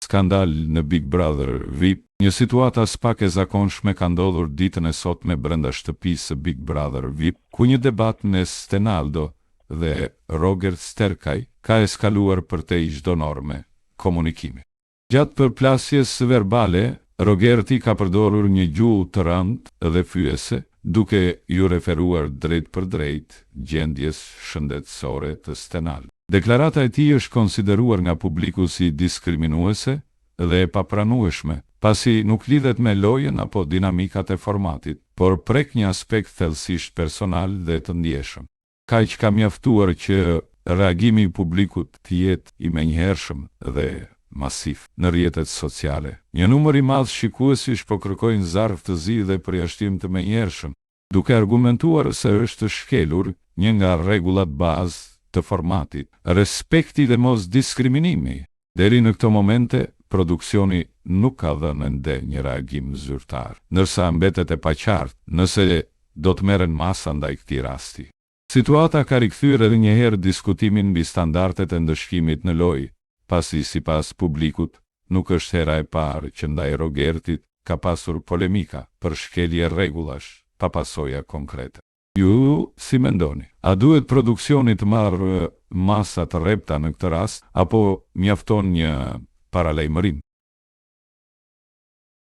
Skandal në Big Brother VIP. Një situata s'pak e zakonshme ka ndodhur ditën e sotme brenda shtëpisë së Big Brother VIP, ku një debat mes Stenaldo dhe Roger Sterkaj ka eskaluar përtej çdo norme komunikimi. Gjatë përplasjes verbale, Rogerti ka përdorur një gjuhë të rëndë dhe fyese, duke ju referuar drejt për drejt gjendjes shëndetësore të Stenaldo. Deklarata e tij është konsideruar nga publiku si diskriminuese dhe e papranueshme, pasi nuk lidhet me lojën apo dinamikat e formatit, por prek një aspekt thellësisht personal dhe të ndjeshëm. Kaq ka mjaftuar që reagimi i publikut të jetë i menjëhershëm dhe masiv në rrjetet sociale. Një numër i madh shikuesish po kërkojnë zarf të zi dhe përjashtim të menjëhershëm, duke argumentuar se është shkelur një nga rregullat bazë të formatit, respekti dhe mos diskriminimi. Deri në këto momente, produksioni nuk ka dhënë ende një reagim zyrtar, ndërsa mbetet e paqartë nëse do të merren masa ndaj këtij rasti. Situata ka rikthyer edhe një herë diskutimin mbi standardet e ndëshkimit në lojë, pasi sipas publikut nuk është hera e parë që ndaj Rogertit ka pasur polemika për shkelje rregullash pa pasoja konkrete. Ju si mendoni? A duhet produksioni të marrë masa të rrepta në këtë rast, apo mjafton një paralajmërim?